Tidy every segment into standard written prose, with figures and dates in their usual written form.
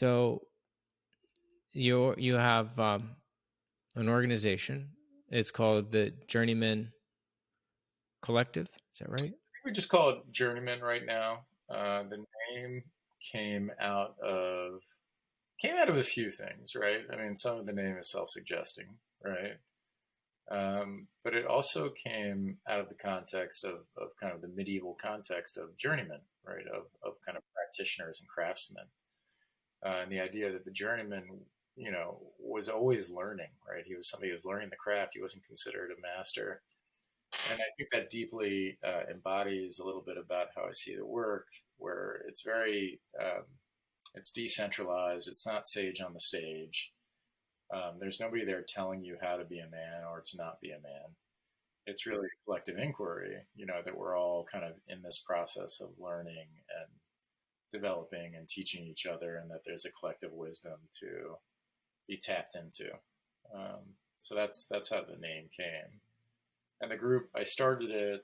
So you have an organization. It's called the Journeyman Collective. Is that right? We just call it Journeyman right now. The name came out of came out of a few things, right? I mean, some of the name is self-suggesting, right? But it also came out of the context of kind of the medieval context of journeymen, right? Of kind of practitioners and craftsmen. And the idea that the journeyman, was always learning, right? He was somebody who was learning the craft. He wasn't considered a master. And I think that deeply embodies a little bit about how I see the work, where it's very, it's decentralized. It's not sage on the stage. There's nobody there telling you how to be a man or to not be a man. It's really a collective inquiry, that we're all kind of in this process of learning and developing and teaching each other, and that there's a collective wisdom to be tapped into. So that's how the name came. And the group, I started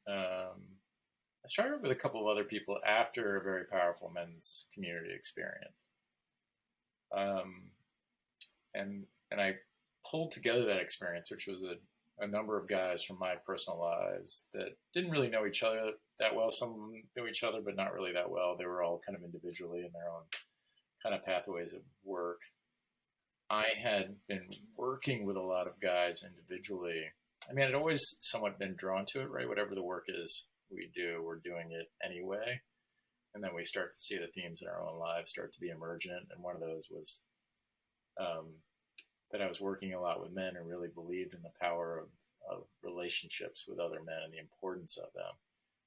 with a couple of other people after a very powerful men's community experience. Um, and I pulled together that experience, which was a number of guys from my personal lives that didn't really know each other that well. Some knew each other, but not really that well. They were all kind of individually in their own kind of pathways of work. I had been working with a lot of guys individually. I mean, I'd always somewhat been drawn to it, right? Whatever the work is we do, we're doing it anyway. And then we start to see the themes in our own lives start to be emergent. And one of those was that I was working a lot with men and really believed in the power of relationships with other men and the importance of them.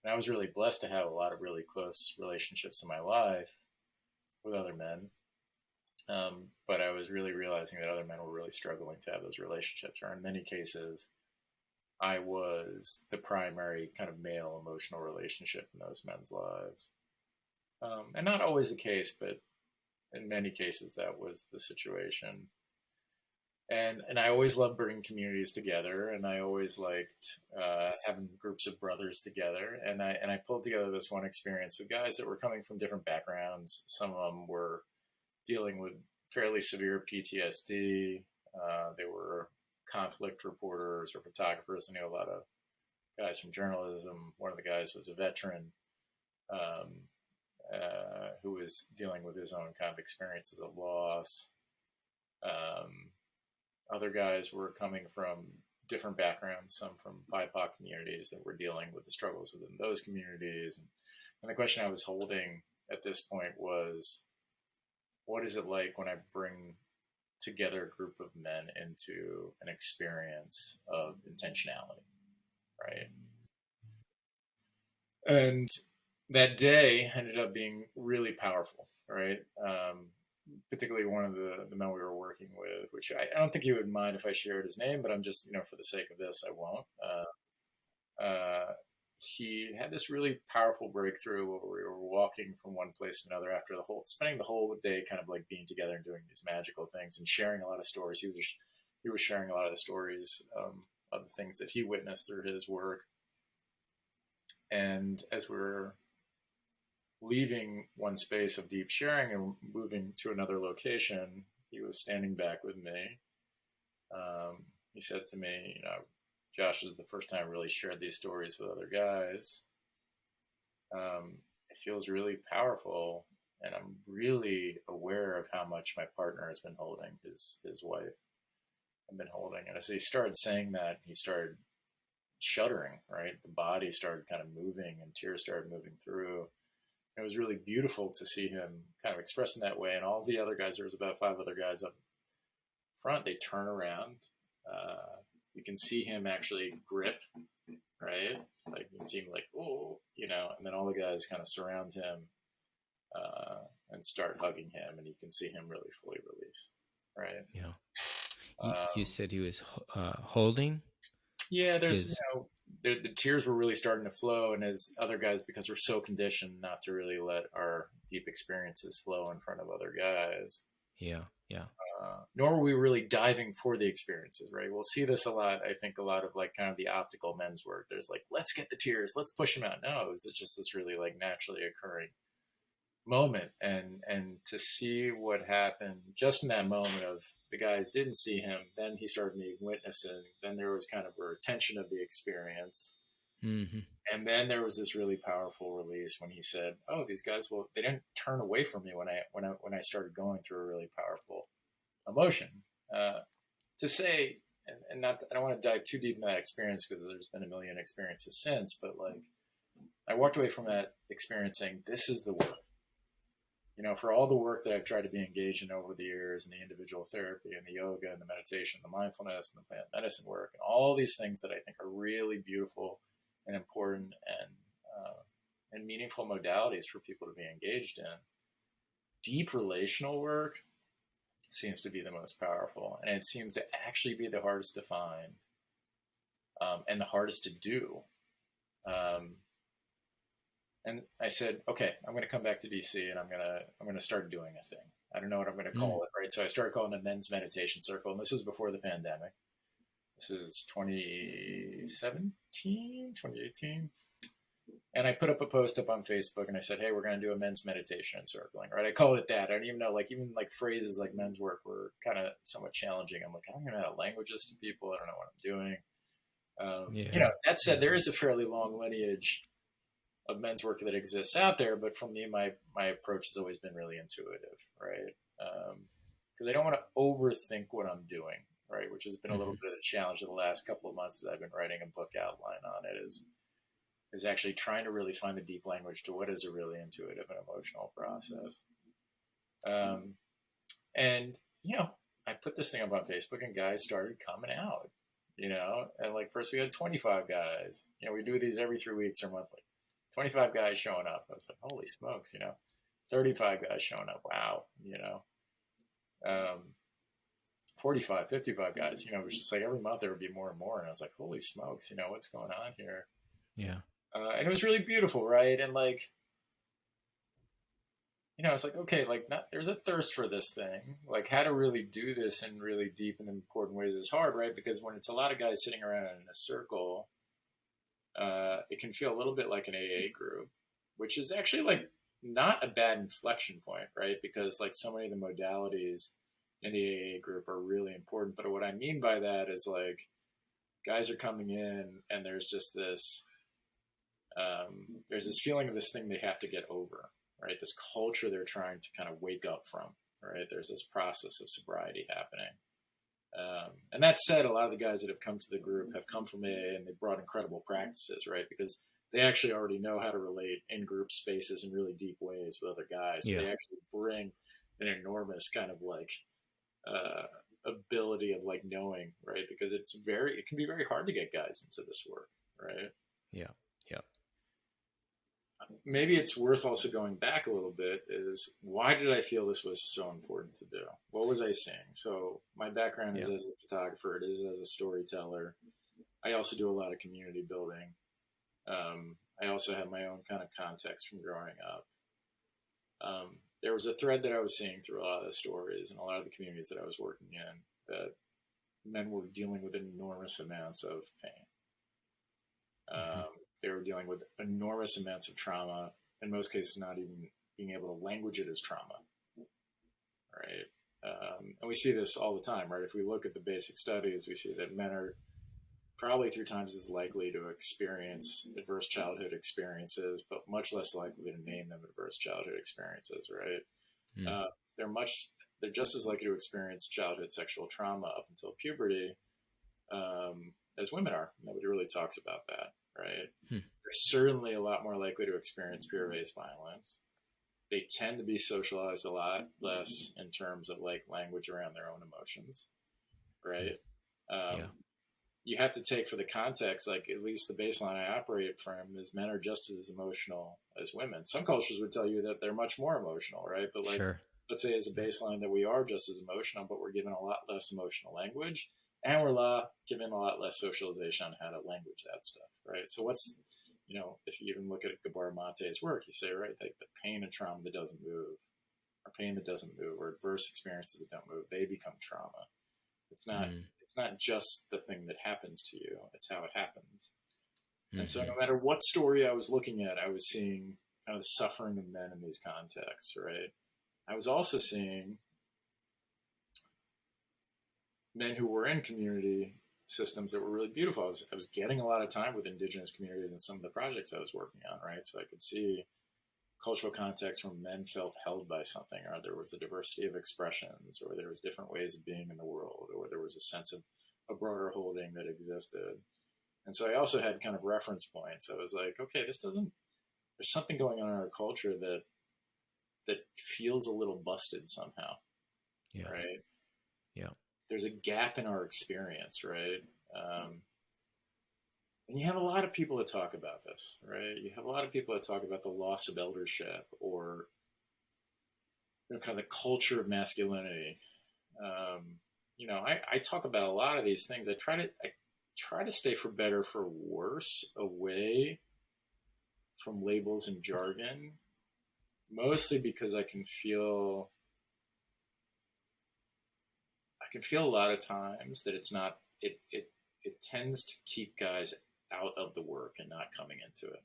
And I was really blessed to have a lot of really close relationships in my life with other men. But I was really realizing that other men were really struggling to have those relationships, or in many cases, I was the primary kind of male emotional relationship in those men's lives. And not always the case, but in many cases, that was the situation. And I always loved bringing communities together, and I always liked having groups of brothers together. And I pulled together this one experience with guys that were coming from different backgrounds. Some of them were dealing with fairly severe PTSD. They were conflict reporters or photographers. I knew a lot of guys from journalism. One of the guys was a veteran um, who was dealing with his own kind of experiences of loss. Um, Other guys were coming from different backgrounds, some from BIPOC communities that were dealing with the struggles within those communities. And the question I was holding at this point was, what is it like when I bring together a group of men into an experience of intentionality, right? And that day ended up being really powerful, right? Particularly one of the men we were working with, which I don't think he would mind if I shared his name, but I'm just, for the sake of this, I won't. He had this really powerful breakthrough where we were walking from one place to another after spending the whole day kind of like being together and doing these magical things and sharing a lot of stories. He was sharing a lot of the stories of the things that he witnessed through his work. And as we were leaving one space of deep sharing and moving to another location, he was standing back with me. He said to me, Josh, this is the first time I really shared these stories with other guys. It feels really powerful, and I'm really aware of how much my partner has been holding, his wife, have been holding. And as he started saying that, he started shuddering, right? The body started kind of moving and tears started moving through. It was really beautiful to see him kind of expressing that way. And all the other guys, there was about 5 other guys up front, they turn around. You can see him actually grip, right? Like you can see him like, oh, and then all the guys kind of surround him and start hugging him, and you can see him really fully release, right? Yeah. You Um, said he was holding yeah, there's, his. the tears were really starting to flow, and as other guys, because we're so conditioned not to really let our deep experiences flow in front of other guys, Yeah. Yeah. nor were we really diving for the experiences, right? We'll see this a lot. I think a lot of like kind of the optical men's work. There's like, let's get the tears, let's push them out. No, it was just this really like naturally occurring moment, and to see what happened just in that moment of the guys didn't see him, then he started being witnessing, then there was kind of a retention of the experience, Hmm. and then there was this really powerful release when he said, oh, these guys, well, they didn't turn away from me when I started going through a really powerful emotion. To say, and not, I don't want to dive too deep into that experience because there's been a million experiences since, but like I walked away from that experience saying, this is the work. For all the work that I've tried to be engaged in over the years, and the individual therapy and the yoga and the meditation, the mindfulness and the plant medicine work, and all these things that I think are really beautiful and important and meaningful modalities for people to be engaged in, deep relational work seems to be the most powerful, and it seems to actually be the hardest to find, and the hardest to do. Um, and I said, okay, I'm going to come back to DC, and I'm gonna start doing a thing. I don't know what I'm going to Mm. call it, right? So I started calling it a men's meditation circle, and this is before the pandemic. This is 2017, 2018. And I put up a post up on Facebook, and I said, hey, we're going to do a men's meditation and circling, right? I called it that. I don't even know, like, even like phrases like men's work were kind of somewhat challenging. I'm like, I don't even know how to language this to people. I don't know what I'm doing. Yeah. That said, there is a fairly long lineage of men's work that exists out there, but for me, my approach has always been really intuitive, right? Because I don't want to overthink what I'm doing, right? Which has been a little Hmm. bit of a challenge in the last couple of months as I've been writing a book outline on it. Is actually trying to really find the deep language to what is a really intuitive and emotional process. Um, and I put this thing up on Facebook, and guys started coming out. And like first we had 25 guys. We do these every 3 weeks or monthly. 25 guys showing up. I was like, holy smokes, 35 guys showing up. Wow, 45, 55 guys. It was just like every month there would be more and more. And I was like, holy smokes, what's going on here? Yeah. And it was really beautiful, right? And like, it's like, okay, like not, there's a thirst for this thing. Like how to really do this in really deep and important ways is hard, right? Because when it's a lot of guys sitting around in a circle, it can feel a little bit like an AA group, which is actually like not a bad inflection point, right? Because like so many of the modalities in the AA group are really important. But what I mean by that is like guys are coming in, and there's this feeling of this thing they have to get over, right? This culture they're trying to kind of wake up from, right? There's this process of sobriety happening. And that said, a lot of the guys that have come to the group have come from AA, and they brought incredible practices, right? Because they actually already know how to relate in group spaces in really deep ways with other guys. So Yeah. they actually bring an enormous kind of like uh, ability of like knowing, right? Because it can be very hard to get guys into this work, right? Yeah. Yeah. Maybe it's worth also going back a little bit is why did I feel this was so important to do? What was I seeing? So my background is Yeah. as a photographer, it is as a storyteller. I also do a lot of community building. I also have my own kind of context from growing up. There was a thread that I was seeing through a lot of the stories and a lot of the communities that I was working in, that men were dealing with enormous amounts of pain. Hmm. They were dealing with enormous amounts of trauma, in most cases, not even being able to language it as trauma, right? And we see this all the time, right? If we look at the basic studies, we see that men are probably 3 times as likely to experience adverse childhood experiences, but much less likely to name them adverse childhood experiences, right? Mm. Uh, they're much they're just as likely to experience childhood sexual trauma up until puberty, as women are. Nobody really talks about that, right? Hmm. They're certainly a lot more likely to experience peer-based violence. They tend to be socialized a lot less in terms of like language around their own emotions, Hmm. right? Yeah. Um, you have to take for the context, like at least the baseline I operate from is men are just as emotional as women. Some cultures would tell you that they're much more emotional, right? But like, Sure. let's say as a baseline that we are just as emotional, but we're given a lot less emotional language, and given a lot less socialization on how to language that stuff, right? So if you even look at Gabor Mate's work, you say, right, like the pain and trauma that doesn't move, or pain that doesn't move, or adverse experiences that don't move, they become trauma. It's not Mm. it's not just the thing that happens to you, it's how it happens. And so Hmm. no matter what story I was looking at, I was seeing kind of the suffering of men in these contexts, right? I was also seeing men who were in community systems that were really beautiful. I was getting a lot of time with indigenous communities in some of the projects I was working on, right? So I could see cultural contexts where men felt held by something, or there was a diversity of expressions, or there was different ways of being in the world, or there was a sense of a broader holding that existed. And so I also had kind of reference points. I was like, okay, this doesn't, there's something going on in our culture that feels a little busted somehow, Yeah. right? Yeah. There's a gap in our experience, right? And you have a lot of people that talk about this, right? You have a lot of people that talk about the loss of eldership, or kind of the culture of masculinity. I talk about a lot of these things. I try to stay, for better for worse, away from labels and jargon, mostly because I can feel a lot of times that it tends to keep guys out of the work and not coming into it,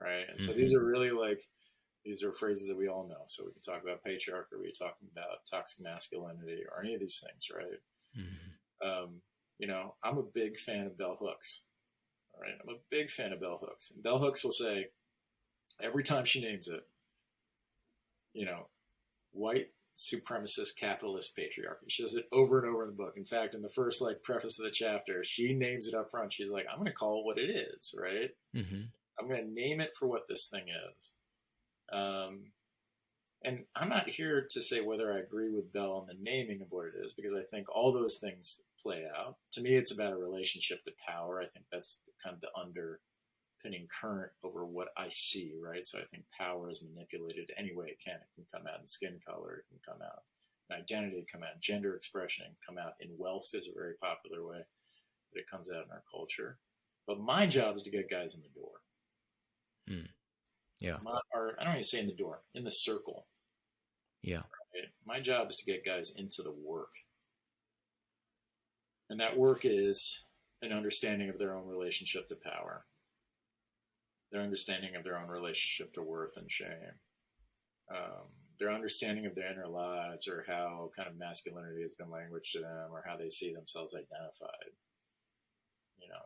right? And so these are really like, these are phrases that we all know. So we can talk about patriarchy, we can talk about toxic masculinity, or any of these things, right? I'm a big fan of bell hooks. All right, I'm a big fan of bell hooks, and bell hooks will say every time she names it, white supremacist capitalist patriarchy. She does it over and over in the book. In fact, in the first preface of the chapter, she names it up front. She's like, I'm going to call it what it is, right? I'm going to name it for what this thing is. And I'm not here to say whether I agree with Bell on the naming of what it is, because I think all those things play out. To me, it's about a relationship to power. I think that's kind of the underpinning current over what I see, right? So I think power is manipulated any way it can. It can come out in skin color, it can come out in identity, come out in gender expression, come out in wealth is a very popular way that it comes out in our culture. But my job is to get guys in the door. Yeah. Or I don't even say in the door, in the circle. Yeah. Right? My job is to get guys into the work. And that work is an understanding of their own relationship to power, their understanding of their own relationship to worth and shame, their understanding of their inner lives, or how kind of masculinity has been languaged to them, or how they see themselves identified.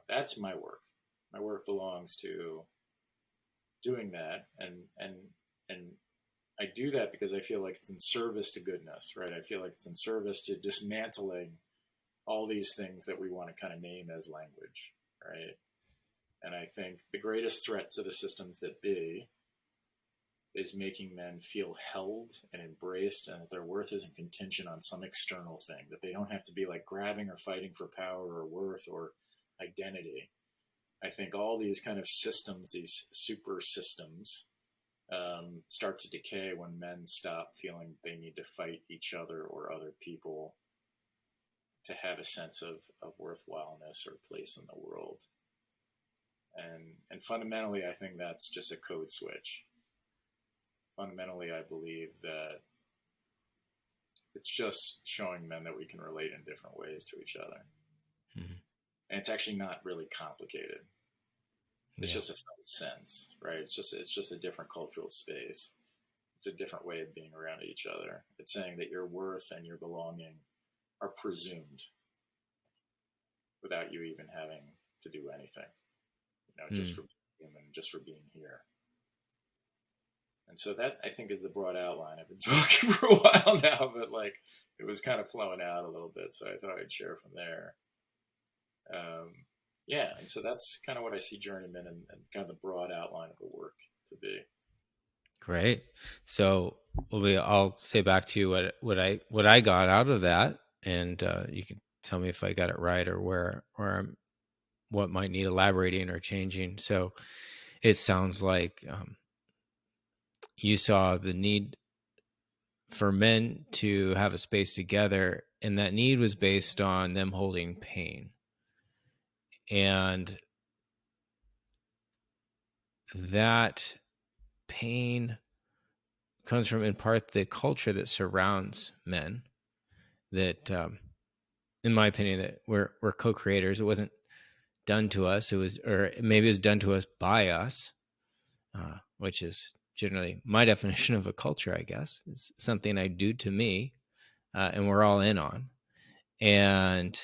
That's my work. My work belongs to doing that, and I do that because I feel like it's in service to goodness, right? I feel like it's in service to dismantling all these things that we want to kind of name as language, right? And I think the greatest threat to the systems that be is making men feel held and embraced, and that their worth isn't contingent on some external thing, that they don't have to be like grabbing or fighting for power or worth or identity. I think all these kind of systems, these super systems, start to decay when men stop feeling they need to fight each other or other people to have a sense of worthwhileness or place in the world. And fundamentally, I think that's just a code switch. Fundamentally, I believe that it's just showing men that we can relate in different ways to each other. And it's actually not really complicated. It's just a felt sense, right? It's just a different cultural space. It's a different way of being around each other. It's saying that your worth and your belonging are presumed without you even having to do anything, just for being human, just for being here. And so that, I think, is the broad outline. I've been talking for a while now, but it was kind of flowing out a little bit, so I thought I'd share from there. And so that's kind of what I see Journeyman and kind of the broad outline of the work to be. Great. So I'll say back to you what I got out of that, and you can tell me if I got it right, or where what might need elaborating or changing. So it sounds like you saw the need for men to have a space together, and that need was based on them holding pain. And that pain comes from, in part, the culture that surrounds men. That, in my opinion, that we're co-creators. It wasn't done to us. It was, or maybe it was done to us by us, which is generally my definition of a culture, I guess, is something I do to me, and we're all in on. And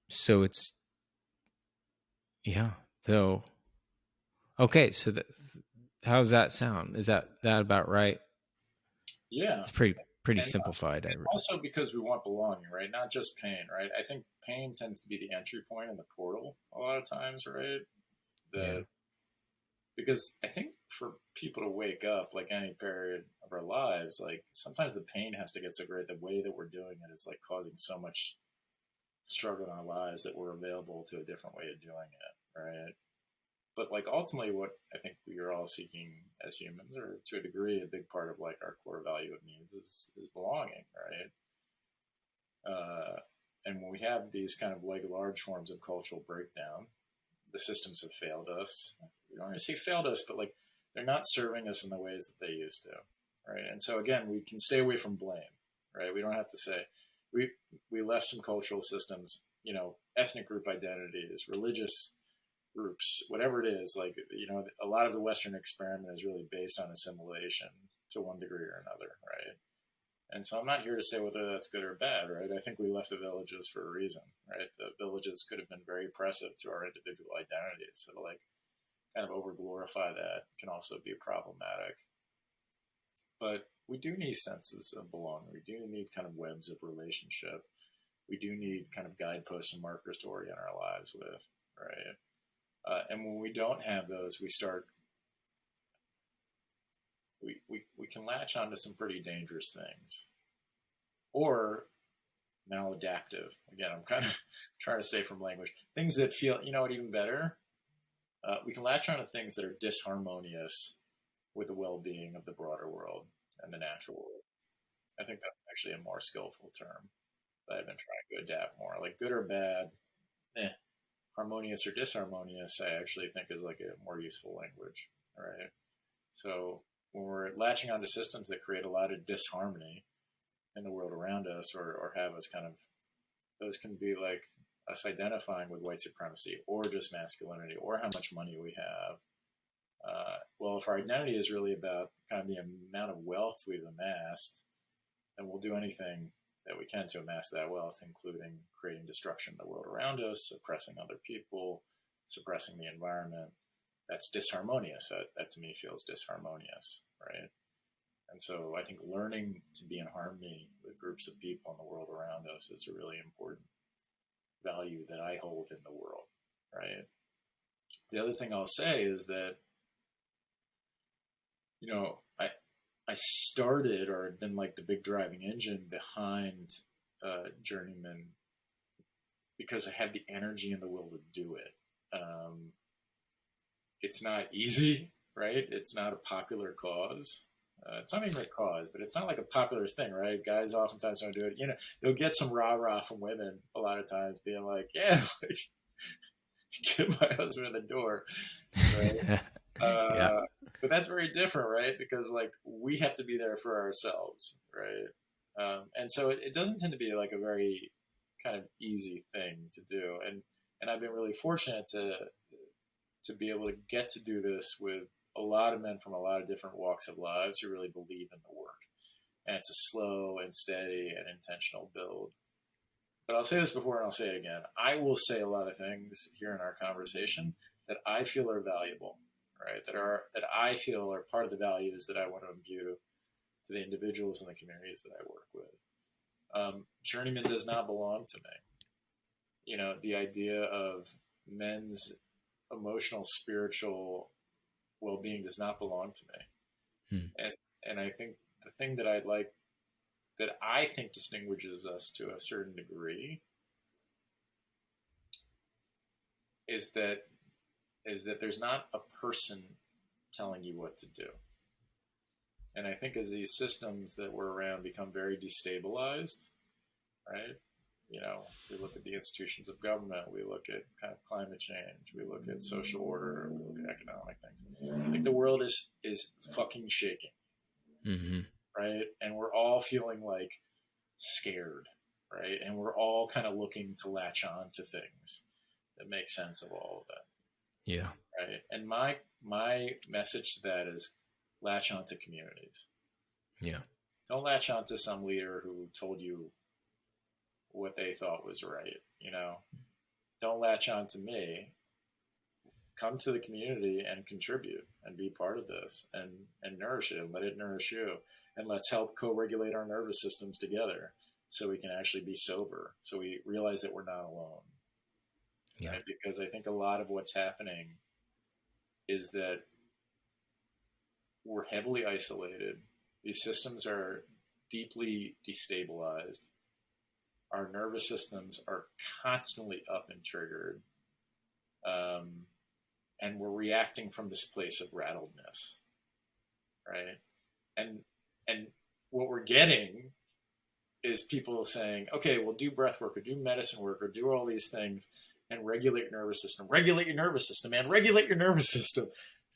so it's, yeah. So, okay. So how's that sound? Is that about right? Yeah. It's pretty And simplified. also because we want belonging, right? Not just pain, right? I think pain tends to be the entry point in the portal a lot of times, right? Yeah. The Because I think for people to wake up, like any period of our lives, like sometimes the pain has to get so great, the way that we're doing it is like causing so much struggle in our lives that we're available to a different way of doing it, right? But like ultimately what I think we are all seeking as humans, or to a degree a big part of like our core value of needs, is belonging, right? And when we have these kind of like large forms of cultural breakdown, the systems have failed us. We don't want to say failed us, but like they're not serving us in the ways that they used to, right? And so again, we can stay away from blame, right? We don't have to say we we left some cultural systems, ethnic group identities, religious groups, whatever it is. Like, a lot of the Western experiment is really based on assimilation to one degree or another, right? And so I'm not here to say whether that's good or bad, right? I think we left the villages for a reason, right? The villages could have been very oppressive to our individual identities. So, like, kind of over glorify that can also be problematic. But we do need senses of belonging. We do need kind of webs of relationship. We do need kind of guideposts and markers to orient our lives with, right? And when we don't have those, we can latch onto some pretty dangerous things, or maladaptive. Again, I'm kind of trying to stay from language. Things that feel, what, even better? We can latch on to things that are disharmonious with the well-being of the broader world and the natural world. I think that's actually a more skillful term that I've been trying to adapt more. Like good or bad, harmonious or disharmonious, I actually think is like a more useful language. All right. So when we're latching onto systems that create a lot of disharmony in the world around us, or have us kind of, those can be like us identifying with white supremacy or just masculinity or how much money we have. Well, if our identity is really about kind of the amount of wealth we've amassed, then we'll do anything that we can to amass that wealth, including creating destruction in the world around us, oppressing other people, suppressing the environment. That's disharmonious. That to me feels disharmonious, right? And so I think learning to be in harmony with groups of people in the world around us is a really important value that I hold in the world, right? The other thing I'll say is that, I started, or been like the big driving engine behind Journeyman, because I had the energy and the will to do it. It's not easy, right? It's not a popular cause. It's not even a cause, but it's not like a popular thing, right? Guys oftentimes don't do it. They'll get some rah rah from women a lot of times, being like, "Yeah, like, get my husband in the door," right? Yeah. But that's very different, right? Because like we have to be there for ourselves, right? And so it doesn't tend to be like a very kind of easy thing to do. And I've been really fortunate to be able to get to do this with a lot of men from a lot of different walks of lives who really believe in the work. And it's a slow and steady and intentional build. But I'll say this before and I'll say it again. I will say a lot of things here in our conversation that I feel are valuable, right? That I feel are part of the values that I want to imbue to the individuals and the communities that I work with. Journeyman does not belong to me. The idea of men's emotional, spiritual well-being does not belong to me. Hmm. And I think the thing that I think distinguishes us to a certain degree is that there's not a person telling you what to do. And I think as these systems that we're around become very destabilized, right? We look at the institutions of government, we look at kind of climate change, we look at social order, we look at economic things. Like the world is fucking shaking, Mm-hmm. right? And we're all feeling like scared, right? And we're all kind of looking to latch on to things that make sense of all of that, Yeah. right? And my message to that is latch on to communities. Yeah. Don't latch on to some leader who told you what they thought was right, you know. Don't latch on to me. Come to the community and contribute and be part of this, and nourish it and let it nourish you. And let's help co-regulate our nervous systems together so we can actually be sober, so we realize that we're not alone. Yeah. Right? Because I think a lot of what's happening is that we're heavily isolated. These systems are deeply destabilized. Our nervous systems are constantly up and triggered. Um, and we're reacting from this place of rattledness, right? And and what we're getting is people saying, okay, well, do breath work or do medicine work or do all these things and regulate your nervous system. Regulate your nervous system, man. Regulate your nervous system.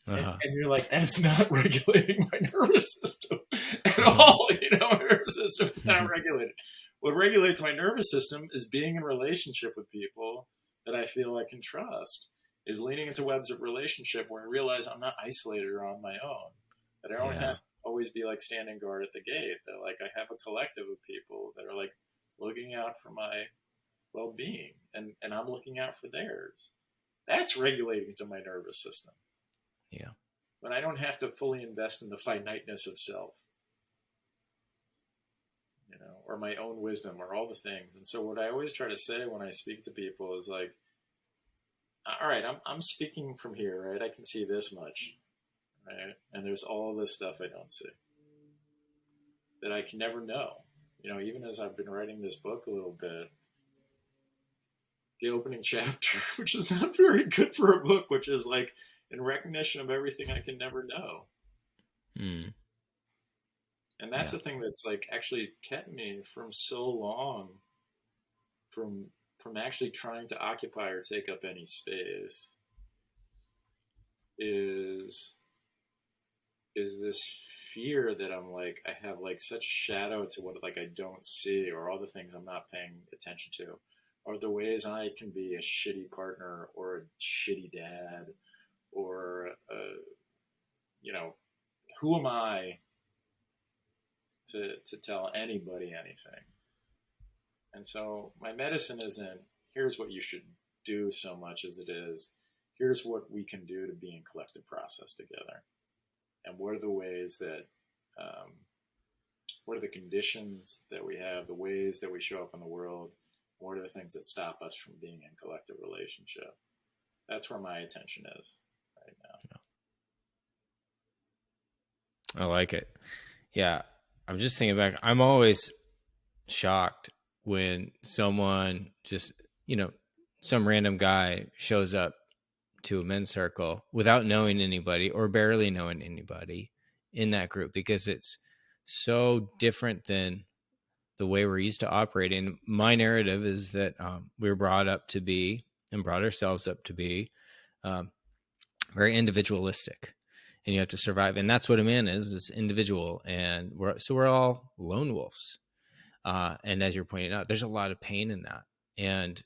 Uh-huh. And you're like, that is not regulating my nervous system at Uh-huh. all. You know, my nervous system is not regulated. What regulates my nervous system is being in relationship with people that I feel I can trust, is leaning into webs of relationship where I realize I'm not isolated or on my own, that I don't Yeah. have to always be like standing guard at the gate, that like I have a collective of people that are like looking out for my well-being, and I'm looking out for theirs. That's regulating to my nervous system. Yeah. But I don't have to fully invest in the finiteness of self, you know, or my own wisdom or all the things. And so what I always try to say when I speak to people is like, all right, I'm speaking from here, right? I can see this much, right? And there's all this stuff I don't see that I can never know. You know, even as I've been writing this book a little bit, the opening chapter, which is not very good for a book, which is like in recognition of everything I can never know. Mm. And that's Yeah. the thing that's like actually kept me from so long from actually trying to occupy or take up any space is this fear that I'm like I have like such a shadow to what like I don't see, or all the things I'm not paying attention to, or the ways I can be a shitty partner or a shitty dad, or you know, who am I to tell anybody anything? And so my medicine isn't here's what you should do so much as it is here's what we can do to be in collective process together, and what are the ways that um, what are the conditions that we have, the ways that we show up in the world, what are the things that stop us from being in collective relationship. That's where my attention is right now. I like it. Yeah. I'm just thinking back. I'm always shocked when someone just, some random guy shows up to a men's circle without knowing anybody or barely knowing anybody in that group, because it's so different than the way we're used to operating. My narrative is that we were brought up to be and brought ourselves up to be um, very individualistic, and you have to survive. And that's what a man is individual. And we're all lone wolves. And as you're pointing out, there's a lot of pain in that. And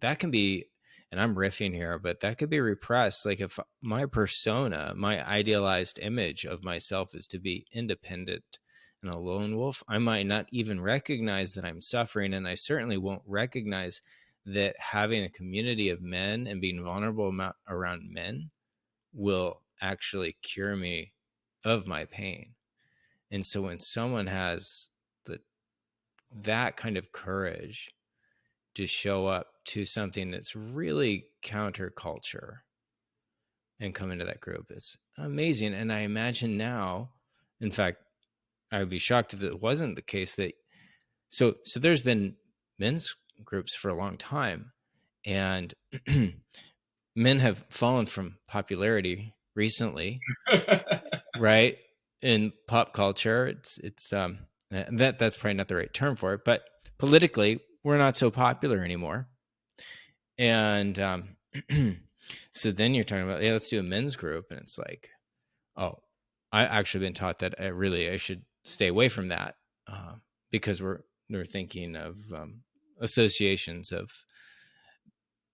that can be, and I'm riffing here, but that could be repressed. Like if my persona, my idealized image of myself is to be independent and a lone wolf, I might not even recognize that I'm suffering. And I certainly won't recognize that having a community of men and being vulnerable around men will actually cure me of my pain. And so when someone has that kind of courage to show up to something that's really counterculture and come into that group, it's amazing. And I imagine now, in fact, I would be shocked if it wasn't the case that so there's been men's groups for a long time, and men have fallen from popularity recently, right? In pop culture, it's that's probably not the right term for it, but politically, we're not so popular anymore. And so then you're talking about, yeah, let's do a men's group, and it's like, oh, I actually been taught that I should stay away from that because or thinking of associations of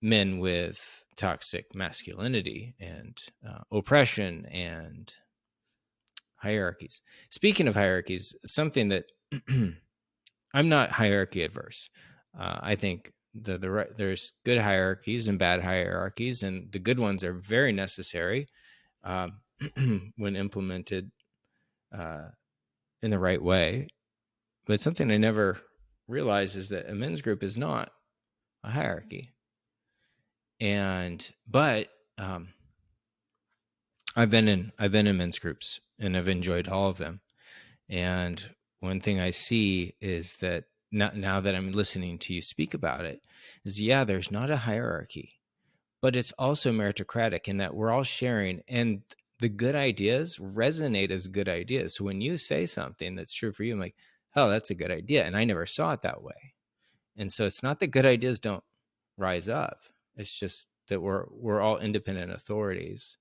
men with toxic masculinity and oppression and hierarchies. Speaking of hierarchies, something that I'm not hierarchy adverse. I think there's good hierarchies and bad hierarchies, and the good ones are very necessary um, when implemented uh, in the right way. But something I never realized is that a men's group is not a hierarchy. But I've been in men's groups and I've enjoyed all of them. And one thing I see is that now that I'm listening to you speak about it, is there's not a hierarchy, but it's also meritocratic in that we're all sharing, and the good ideas resonate as good ideas. So when you say something that's true for you, I'm like, oh, that's a good idea. And I never saw it that way. And so it's not that good ideas don't rise up. It's just that we're all independent authorities.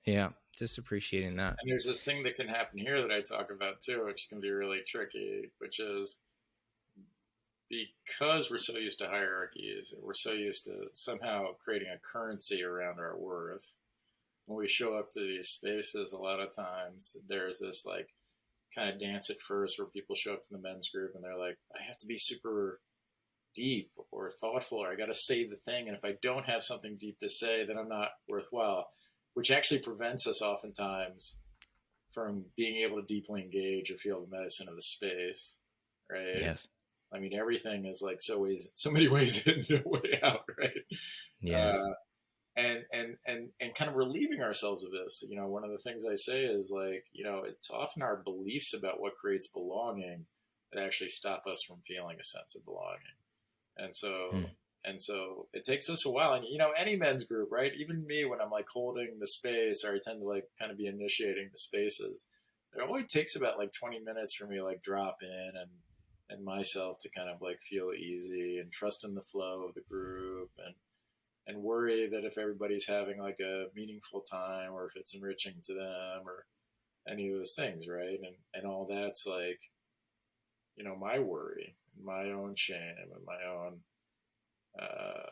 Yeah, just appreciating that. And there's this thing that can happen here that I talk about too, which can be really tricky, which is because we're so used to hierarchies, we're so used to somehow creating a currency around our worth. When we show up to these spaces, a lot of times there's this like kind of dance at first where people show up to the men's group and they're like, I have to be super deep or thoughtful, or I got to say the thing. And if I don't have something deep to say, then I'm not worthwhile, which actually prevents us oftentimes from being able to deeply engage or feel the medicine of the space. Right. Yes. I mean, everything is like so many ways in, no way out. Right. Yes. Uh, and kind of relieving ourselves of this. You know, one of the things I say is like, you know, it's often our beliefs about what creates belonging that actually stop us from feeling a sense of belonging. And so, Hmm. and so it takes us a while. And, you know, any men's group, right? Even me, when I'm like holding the space, or I tend to like kind of be initiating the spaces, it only takes about like 20 minutes for me to like drop in and myself to kind of like feel easy and trust in the flow of the group and worry that if everybody's having like a meaningful time or if it's enriching to them or any of those things, right? And all that's like, you know, my worry, my own shame, and my own uh,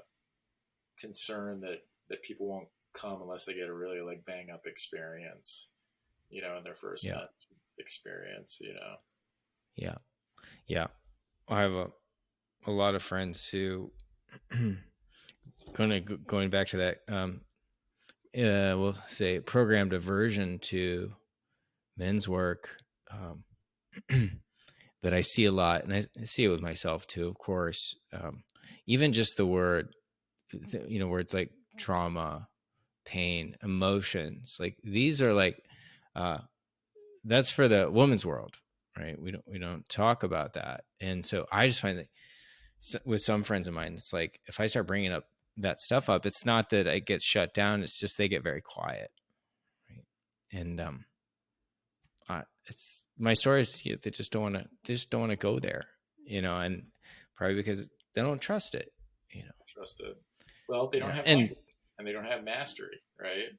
concern that people won't come unless they get a really like bang up experience, you know, in their first Yeah. met experience, you know. Yeah. Yeah. I have a lot of friends who going back to that we'll say programmed aversion to men's work that I see a lot, and I see it with myself too, of course. Even just the word, words like trauma, pain, emotions, like these are like uh, that's for the woman's world, right? We don't talk about that, and so I just find that with some friends of mine, it's like if I start bringing up that stuff up, it's not that it gets shut down; it's just they get very quiet, right? And it's my story is they just don't want to. They just don't want to go there, and probably because they don't trust it. Trusted. Well, they don't Yeah, have and language and they don't have mastery, right?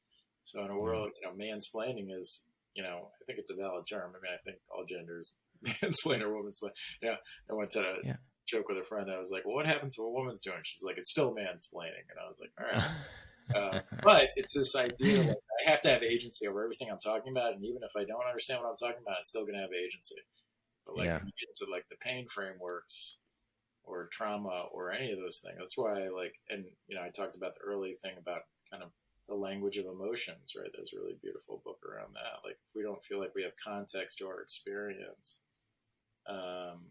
So in a yeah, world, you know, mansplaining is, you know, I think it's a valid term. I mean, I think all genders mansplain or womansplain. Yeah, I went to a yeah. joke with a friend. I was like, "Well, what happens if a woman's doing?" She's like, "It's still mansplaining," and I was like, "All right." But it's this idea like I have to have agency over everything I'm talking about, and even if I don't understand what I'm talking about, it's still going to have agency. But like Yeah, when you get into like the pain frameworks or trauma or any of those things. That's why I like, and you know, I talked about the early thing about kind of the language of emotions, right? There's a really beautiful book around that. Like, if we don't feel like we have context to our experience, um,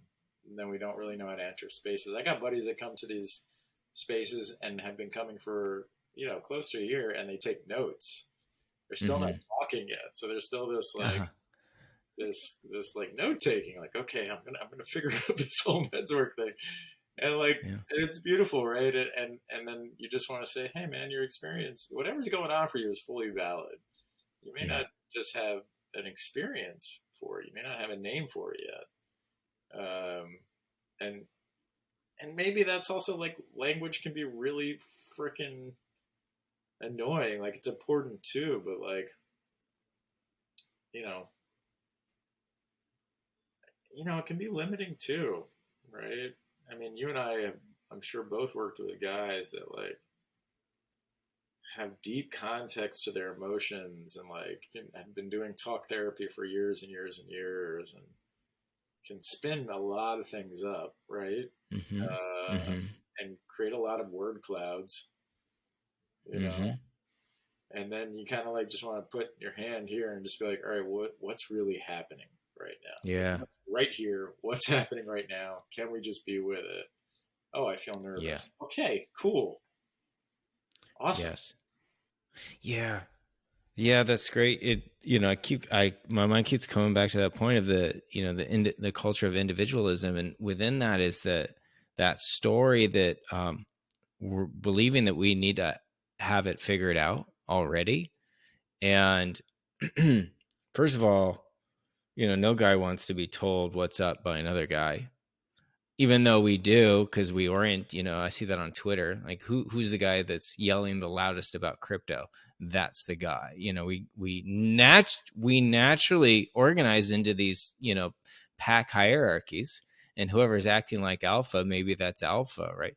then we don't really know how to enter spaces. I got buddies that come to these spaces and have been coming for, you know, close to a year and they take notes. They're still not mm-hmm. talking yet. So there's still this like, Uh-huh. this like note taking, like, okay, I'm gonna figure out this whole men's work thing, and like Yeah, and it's beautiful, right? And then you just want to say, hey man, your experience, whatever's going on for you, is fully valid. You may yeah, not just have an experience for it, you may not have a name for it yet, and maybe that's also like language can be really freaking annoying. Like it's important too, but like, you know, it can be limiting too, right? I mean, you and I have, I'm sure, both worked with guys that like have deep context to their emotions and like have been doing talk therapy for years and years and years and can spin a lot of things up, right? Mm-hmm. Uh, Mm-hmm. and create a lot of word clouds, you know. Mm-hmm. And then you kind of like just want to put your hand here and just be like, all right, what's really happening right now? Like Yeah. what's right here, what's happening right now? Can we just be with it? Oh, I feel Yeah. nervous. Okay, cool, awesome. Yes. Yeah. Yeah, that's great. My mind keeps coming back to that point of the culture of individualism, and within that is that story that we're believing that we need to have it figured out already. And first of all, no guy wants to be told what's up by another guy, even though we do, because we orient. I see that on Twitter, like who's the guy that's yelling the loudest about crypto? That's the guy. We naturally organize into these pack hierarchies, and whoever's acting like alpha, maybe that's alpha, right?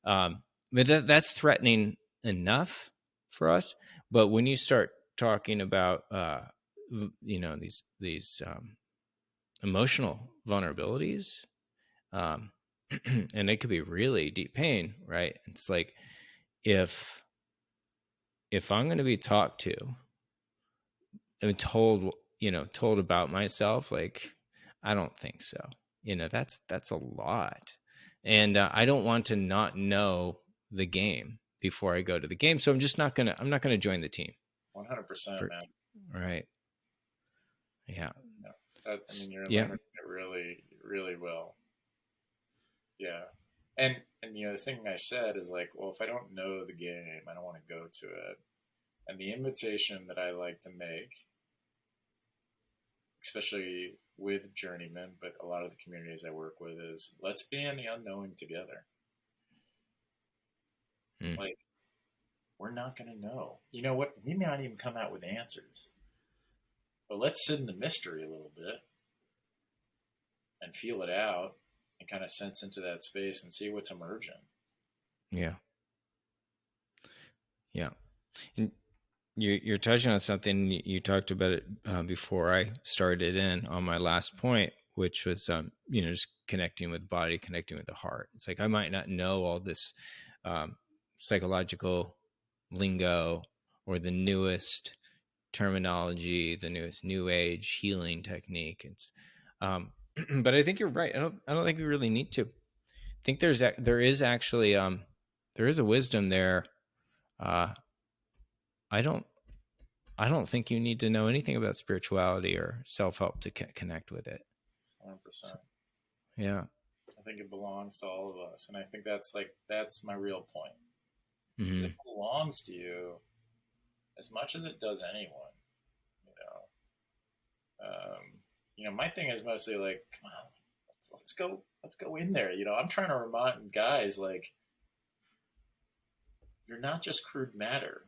But that's threatening enough for us. But when you start talking about these emotional vulnerabilities, um, and it could be really deep pain, right? It's like if I'm going to be talked to and told about myself, like I don't think so. That's a lot, and I don't want to not know the game before I go to the game. So I'm not gonna join the team. 100%, For man. right, yeah, Yeah. I mean, you're yeah, learning it really, really well. Yeah. And the thing I said is like, well, if I don't know the game, I don't want to go to it. And the invitation that I like to make, especially with Journeyman, but a lot of the communities I work with, is let's be in the unknowing together. mm, Like, we're not going to know. You know what? We may not even come out with answers, but let's sit in the mystery a little bit and feel it out and kind of sense into that space and see what's emerging. yeah, yeah. And you're touching on something. You talked about it before I started in on my last point, which was just connecting with the body, connecting with the heart. It's like I might not know all this um, psychological lingo or the newest terminology, the newest new age healing technique. It's but I think you're right. I don't think we really need to. I think there is actually there is a wisdom there. uh I don't I don't think you need to know anything about spirituality or self help to connect with it. 100%. So, yeah. I think it belongs to all of us. And I think that's my real point. Is Hmm. it belongs to you as much as it does anyone, you my thing is mostly like, come on, let's go in there. I'm trying to remind guys like you're not just crude matter.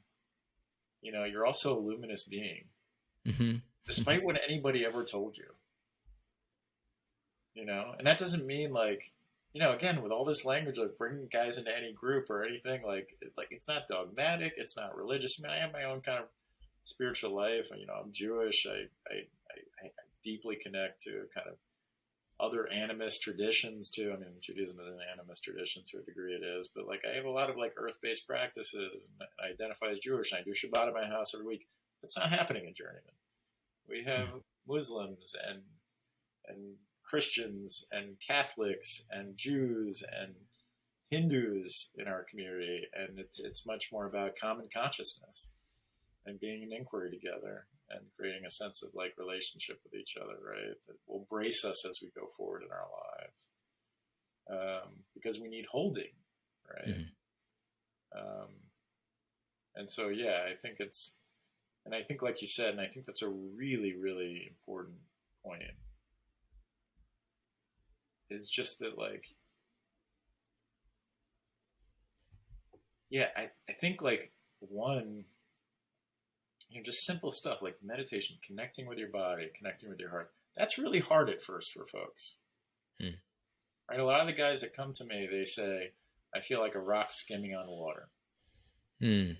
You're also a luminous being, Hmm. despite what anybody ever told you. And that doesn't mean like, again, with all this language, like bringing guys into any group or anything, like it's not dogmatic, it's not religious. I mean, I have my own kind of spiritual life. I'm Jewish. I deeply connect to kind of other animist traditions too. I mean, Judaism is an animist tradition to a degree, it is, but like I have a lot of like earth-based practices, and I identify as Jewish, and I do Shabbat at my house every week. That's not happening in Journeyman. We have Muslims and Christians and Catholics and Jews and Hindus in our community, and it's much more about common consciousness and being in inquiry together and creating a sense of like relationship with each other, right? That will brace us as we go forward in our lives, because we need holding, right? Hmm. Um, and so, yeah, and I think, like you said, and I think that's a really, really important point, is just that, like, yeah, I think, like, one, just simple stuff like meditation, connecting with your body, connecting with your heart. That's really hard at first for folks. Hmm. Right? A lot of the guys that come to me, they say, I feel like a rock skimming on water. Hmm.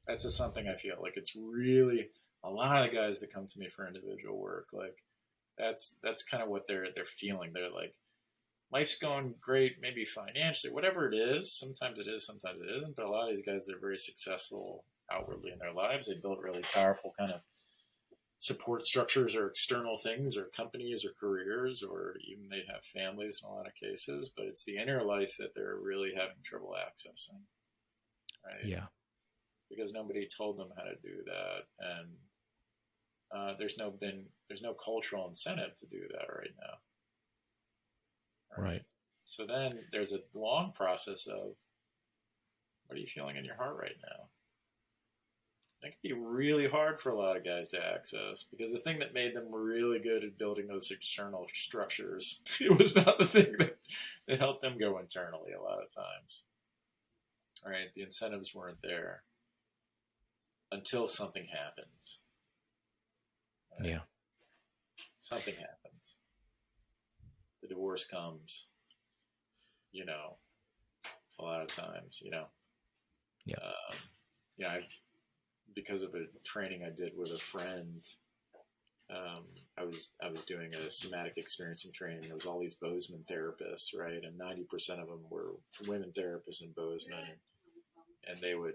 That's just something I feel like it's really a lot of the guys that come to me for individual work, like that's kind of what they're feeling. They're like, life's going great, maybe financially, whatever it is. Sometimes it is, sometimes it isn't. But a lot of these guys, they're very successful outwardly in their lives. They build really powerful kind of support structures or external things or companies or careers, or even they have families in a lot of cases. But it's the inner life that they're really having trouble accessing, right? Yeah. Because nobody told them how to do that, and there's no cultural incentive to do that right now, right? Right. So then there's a long process of what are you feeling in your heart right now? That can be really hard for a lot of guys to access because the thing that made them really good at building those external structures, it was not the thing that helped them go internally a lot of times. Right? The incentives weren't there until something happens. Right? Yeah. Something happens. The divorce comes, you know, a lot of times, you know. Yeah. Yeah, because of a training I did with a friend, I was doing a somatic experiencing training. There was all these Bozeman therapists, right, and 90% of them were women therapists in Bozeman, and they would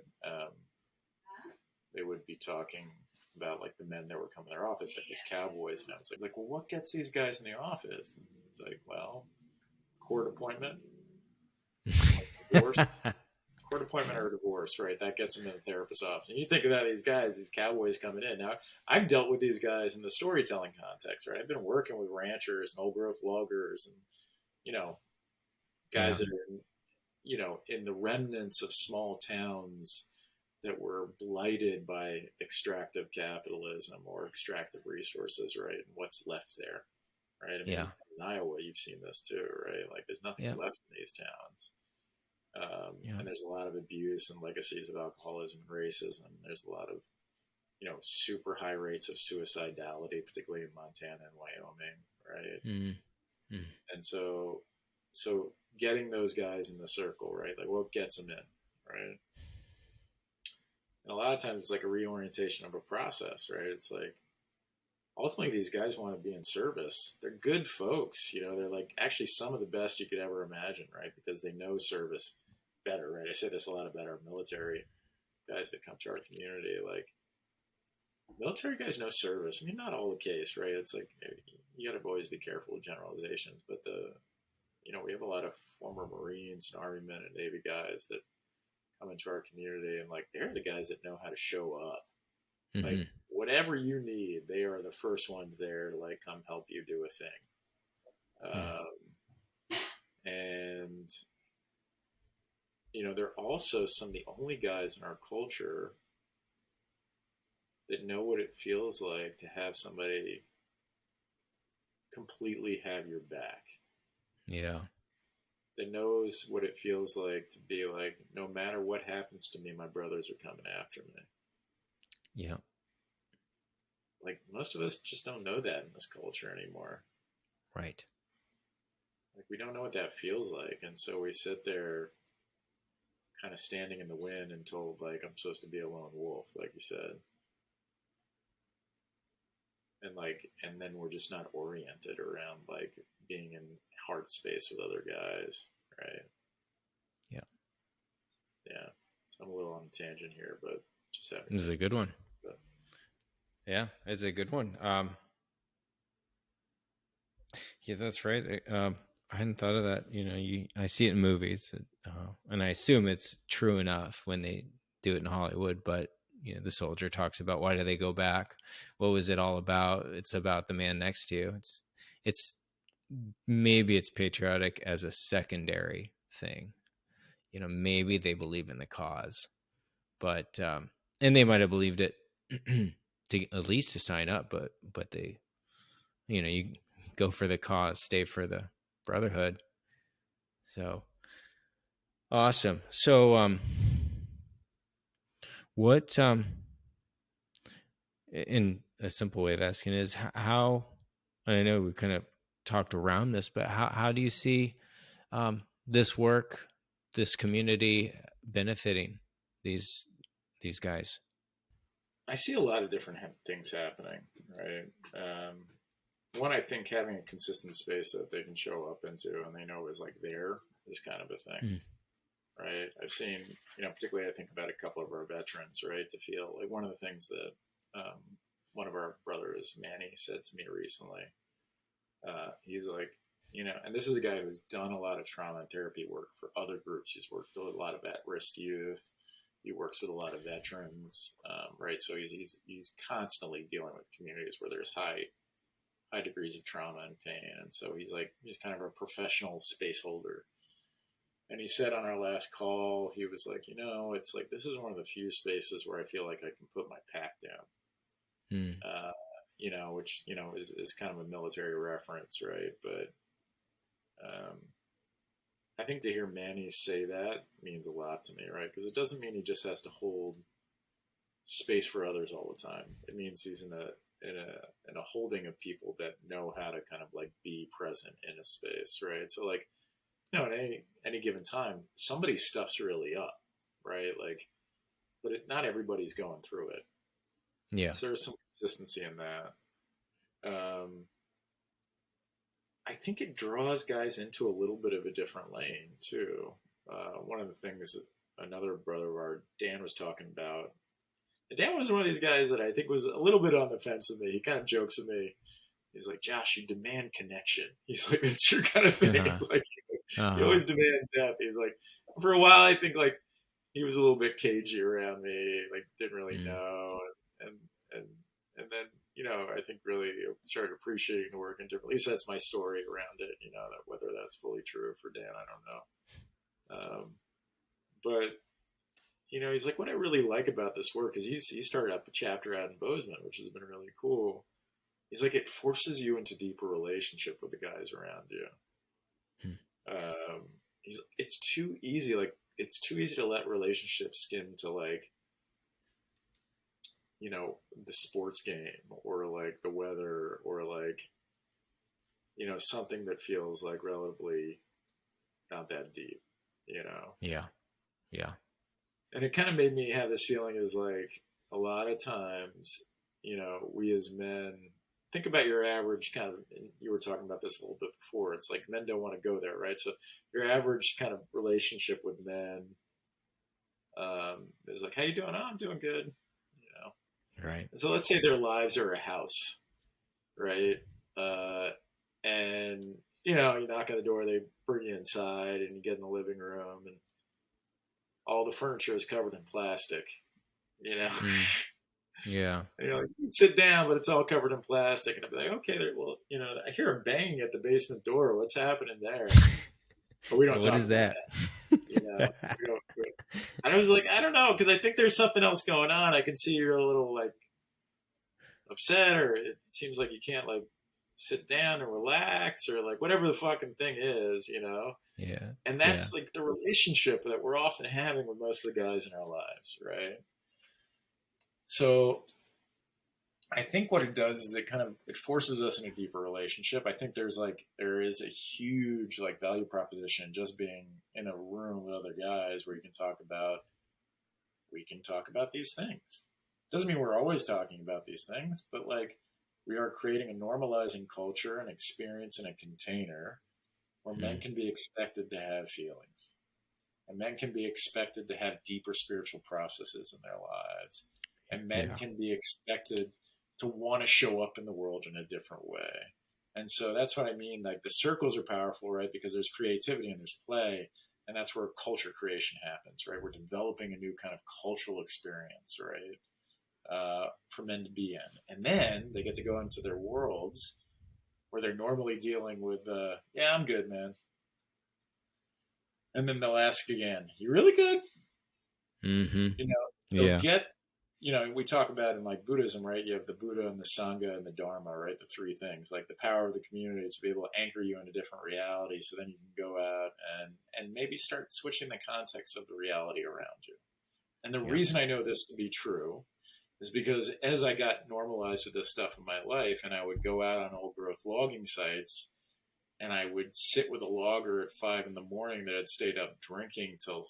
be talking about like the men that were coming to their office, like these cowboys, and I was like, well, what gets these guys in the office? And it's like, well, court appointment, divorce, court appointment or divorce, right? That gets them in the therapist's office. And you think about these guys, these cowboys coming in. Now, I've dealt with these guys in the storytelling context, right? I've been working with ranchers and old growth loggers and, you know, Yeah. guys that are, in the remnants of small towns that were blighted by extractive capitalism or extractive resources, right? And what's left there, right? I mean, Yeah. in Iowa, you've seen this too, right? Like there's nothing Yeah. left in these towns. Yeah. And there's a lot of abuse and legacies of alcoholism and racism. There's a lot of, super high rates of suicidality, particularly in Montana and Wyoming, right? Mm. Mm. And so getting those guys in the circle, right? Like what gets them in, right? And a lot of times it's like a reorientation of a process, right? It's like ultimately these guys want to be in service. They're good folks, they're like actually some of the best you could ever imagine, right? Because they know service better, right? I say this a lot about our military guys that come to our community. Like military guys know service. I mean, not all the case, right? It's like you got to always be careful with generalizations, but we have a lot of former Marines and Army men and Navy guys that come into our community, and like they're the guys that know how to show up. Like Mm-hmm. whatever you need, they are the first ones there to like come help you do a thing. Mm. And they're also some of the only guys in our culture that know what it feels like to have somebody completely have your back. Yeah. That knows what it feels like to be like, no matter what happens to me, my brothers are coming after me. Yeah. Like most of us just don't know that in this culture anymore. Right. Like we don't know what that feels like, and so we sit there kind of standing in the wind and told like I'm supposed to be a lone wolf, like you said. And then we're just not oriented around like being in heart space with other guys, right? Yeah. Yeah. So I'm a little on a tangent here, but just having This is to. a good one. But Yeah, it's a good one. Yeah, that's right. I hadn't thought of that. I see it in movies, and I assume it's true enough when they do it in Hollywood. But the soldier talks about why do they go back? What was it all about? It's about the man next to you. It's maybe it's patriotic as a secondary thing. Maybe they believe in the cause, but and they might have believed it to at least to sign up, but they, you go for the cause, stay for the brotherhood. So awesome. So what in a simple way of asking is how I know we kind of talked around this, but how do you see this work, this community benefiting these guys? I see a lot of different things happening, right? One, I think having a consistent space that they can show up into and they know is like there is kind of a thing, Mm. right? I've seen, particularly I think about a couple of our veterans, right? To feel like one of the things that one of our brothers, Manny, said to me recently. He's like, and this is a guy who's done a lot of trauma and therapy work for other groups. He's worked with a lot of at-risk youth. He works with a lot of veterans, right? So he's constantly dealing with communities where there's high degrees of trauma and pain, and so he's kind of a professional space holder. And he said on our last call, he was like, it's like this is one of the few spaces where I feel like I can put my pack down. Mm. Which is kind of a military reference, right? But I think to hear Manny say that means a lot to me, right? Because it doesn't mean he just has to hold space for others all the time. It means he's in a holding of people that know how to kind of like be present in a space, right? So like, at any given time, somebody's stuff's really up, right? Like, but not everybody's going through it. Yeah. So there's some consistency in that. I think it draws guys into a little bit of a different lane too. One of the things another brother of our, Dan, was talking about. And Dan was one of these guys that I think was a little bit on the fence with me. He kind of jokes with me. He's like, Josh, you demand connection. He's like, it's your kind of thing. Uh-huh. He's like, you Uh-huh. always demand depth. He's like, for a while, I think like he was a little bit cagey around me, like didn't really Mm. know, and and and then I think really started appreciating the work in different. At least that's my story around it. That whether that's fully true for Dan, I don't know. But he's like, what I really like about this work is he started up a chapter out in Bozeman, which has been really cool. He's like, it forces you into deeper relationship with the guys around you. Mm. It's too easy. Like, it's too easy to let relationships skim to like, the sports game or like the weather or like, something that feels like relatively not that deep. Yeah. Yeah. And it kind of made me have this feeling is like a lot of times, we as men think about your average kind of, you were talking about this a little bit before. It's like men don't want to go there, right? So your average kind of relationship with men is like, how you doing? Oh, I'm doing good. Right. And so let's say their lives are a house, right? Uh, and you knock on the door, they bring you inside, and you get in the living room, and all the furniture is covered in plastic. You know, Mm. Yeah. like, you can sit down, but it's all covered in plastic. And I'd be like, okay, well, I hear a bang at the basement door. What's happening there? But we don't What talk is about that? that. We don't. And I was like, I don't know, because I think there's something else going on. I can see you're a little like upset, or it seems like you can't like sit down and relax, or like whatever the fucking thing is. Yeah. And Yeah. that's like the relationship that we're often having with most of the guys in our lives, right? So I think what it does is it forces us in a deeper relationship. I think there is a huge like value proposition just being in a room with other guys where we can talk about these things. Doesn't mean we're always talking about these things, but like we are creating a normalizing culture and experience in a container where men Mm. can be expected to have feelings, and men can be expected to have deeper spiritual processes in their lives, and men Yeah. can be expected to want to show up in the world in a different way. And so that's what I mean. Like the circles are powerful, right? Because there's creativity and there's play, and that's where culture creation happens, right? We're developing a new kind of cultural experience, right? For men to be in, and then they get to go into their worlds where they're normally dealing with, yeah, I'm good, man. And then they'll ask again, you really good? Mm-hmm. They'll Yeah. get, we talk about in like Buddhism, right? You have the Buddha and the Sangha and the Dharma, right? The three things, like the power of the community to be able to anchor you in a different reality. So then you can go out and maybe start switching the context of the reality around you. And the Yeah. reason I know this to be true is because as I got normalized with this stuff in my life, and I would go out on old growth logging sites, and I would sit with a logger at 5 in the morning that had stayed up drinking till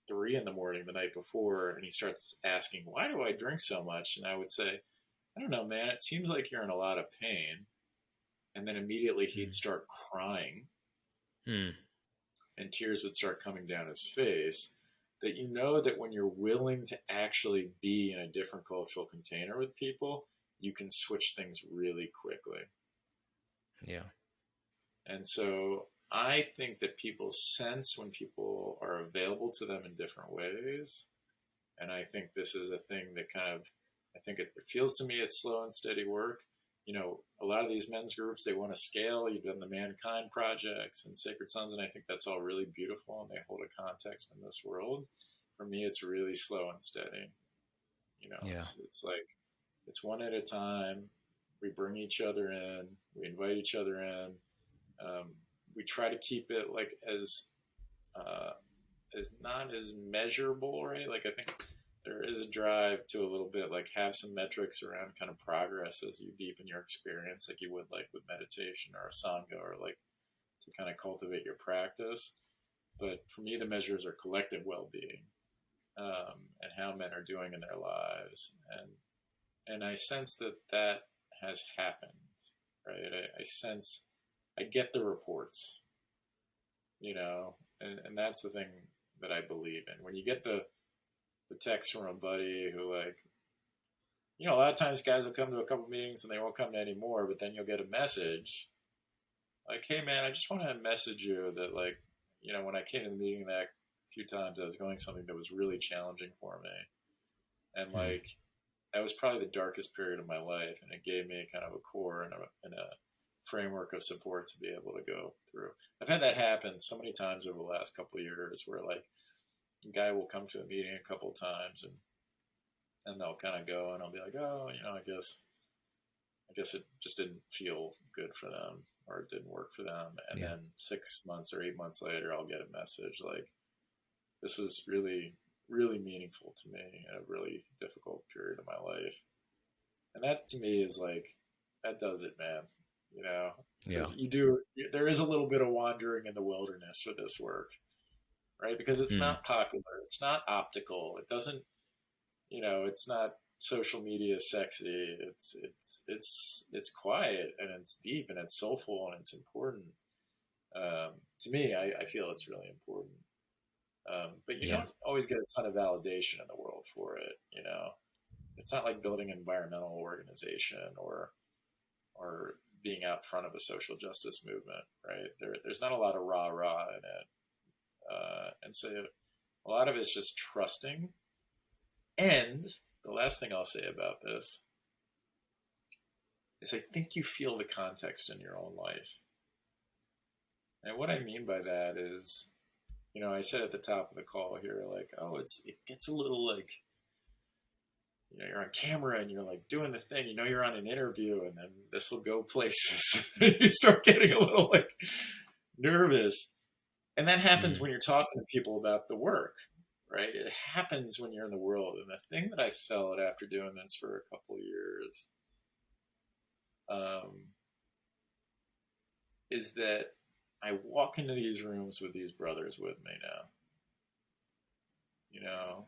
3 in the morning the night before, and he starts asking, "Why do I drink so much?" And I would say, "I don't know, man. It seems like you're in a lot of pain." And then immediately he'd Mm. start crying, Mm. and tears would start coming down his face. That you know that when you're willing to actually be in a different cultural container with people, you can switch things really quickly. Yeah. And so I think that people sense when people are available to them in different ways. And I think this is a thing that kind of, I think it feels to me it's slow and steady work. You know, a lot of these men's groups, they want to scale. You've done the Mankind projects and Sacred Sons, and I think that's all really beautiful and they hold a context in this world. For me, it's really slow and steady. You know, Yeah. it's like, it's one at a time. We bring each other in, we invite each other in. Um, we try to keep it like uh, as not as measurable, right? Like I think there is a drive to a little bit like have some metrics around kind of progress as you deepen your experience, like you would like with meditation or a sangha, or like to kind of cultivate your practice. But for me, the measures are collective well-being, and how men are doing in their lives, and I sense that that has happened, right? I sense I get the reports, you know, and that's the thing that I believe in. When you get the text from a buddy who like, you know, a lot of times guys will come to a couple meetings and they won't come to any more, but then you'll get a message like, "Hey man, I just want to message you that like, you know, when I came to the meeting that few times, I was going something that was really challenging for me, and Mm. like that was probably the darkest period of my life, and it gave me kind of a core and a framework of support to be able to go through." I've had that happen so many times over the last couple of years, where like a guy will come to a meeting a couple of times, and they'll kind of go, and I'll be like, "Oh, you know, I guess it just didn't feel good for them, or it didn't work for them." And Yeah. then 6 months or 8 months later, I'll get a message like, "This was really, really meaningful to me in a really difficult period of my life." And that to me is like, that does it, man. You know, Yeah. because there is a little bit of wandering in the wilderness for this work, right? Because it's Mm. not popular, it's not optical, it doesn't, you know, it's not social media sexy. It's quiet and it's deep and it's soulful and it's important. To me, I feel it's really important. But you Yeah. don't always get a ton of validation in the world for it. You know, it's not like building an environmental organization or being out front of a social justice movement, right? There's not a lot of rah rah in it, and so a lot of it's just trusting. And the last thing I'll say about this is I think you feel the context in your own life. And what I mean by that is, you know, I said at the top of the call here, like, oh, it gets a little like, you know, you're on camera and you're like doing the thing, you know, you're on an interview, and then this will go places. You start getting a little like nervous. And that happens Mm. when you're talking to people about the work, right? It happens when you're in the world. And the thing that I felt after doing this for a couple of years, um, is that I walk into these rooms with these brothers with me now. You know,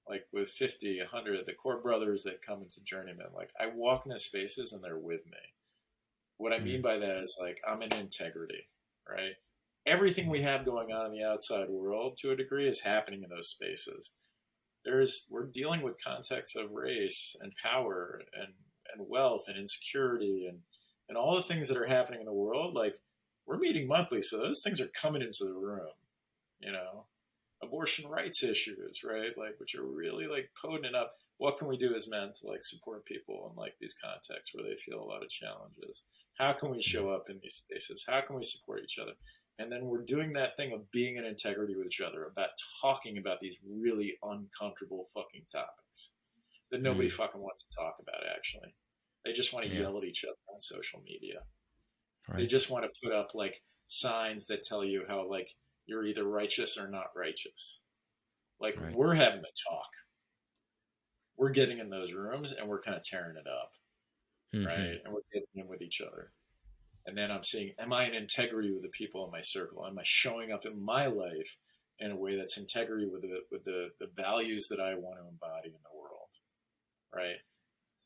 like with 50, 100, the core brothers that come into Journeyman, like I walk into spaces and they're with me. What I mean Mm. by that is like I'm in integrity, right? Everything we Yeah. have going on in the outside world to a degree is happening in those spaces. We're dealing with contexts of race and power and wealth and insecurity and all the things that are happening in the world. Like we're meeting monthly, so those things are coming into the room, you know. Abortion rights issues, right? Like which are really like potent enough. What can we do as men to like support people in like these contexts where they feel a lot of challenges? How can we Mm. show up in these spaces? How can we support each other? And then we're doing that thing of being in integrity with each other, about talking about these really uncomfortable fucking topics that nobody Mm. fucking wants to talk about, actually. They just want to Yeah. yell at each other on social media. They Right. just want to put up like signs that tell you how like you're either righteous or not righteous. Like Right. we're having the talk. we're getting in those rooms and we're kind of tearing it up, Hmm. right? And we're getting in with each other. And then I'm seeing, am I in integrity with the people in my circle? Am I showing up in my life in a way that's integrity with the values that I want to embody in the world, right?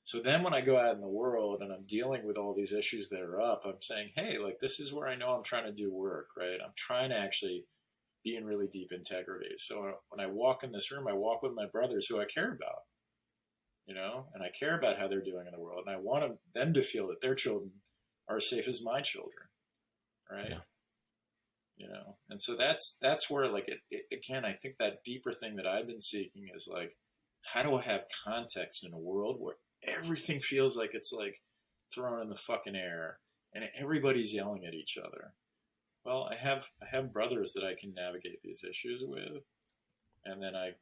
So then when I go out in the world and I'm dealing with all these issues that are up, I'm saying, hey, like this is where I know I'm trying to do work, right? I'm trying to actually be in really deep integrity. So when I walk in this room, I walk with my brothers who I care about, and I care about how they're doing in the world. And I want them to feel that their children are as safe as my children, right? Yeah. And so that's where like again, I think that deeper thing that I've been seeking is like, how do I have context in a world where everything feels like it's like thrown in the fucking air and everybody's yelling at each other? Well, I have brothers that I can navigate these issues with, and then I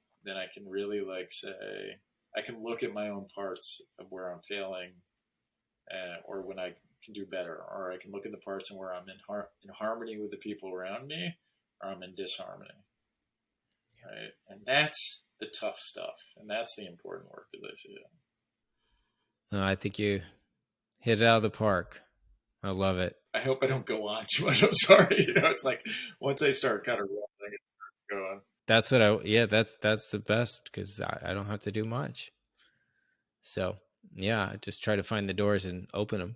can really like say, I can look at my own parts of where I'm failing, or when I can do better, or I can look at the parts and where I'm in harmony with the people around me, or I'm in disharmony, right? And that's the tough stuff, and that's the important work as I see it. No, I think you hit it out of the park. I love it. I hope I don't go on too much. I'm sorry. It's like once I start kind of rumbling, it starts going. That's what I, yeah, that's the best because I don't have to do much. So yeah, I just try to find the doors and open them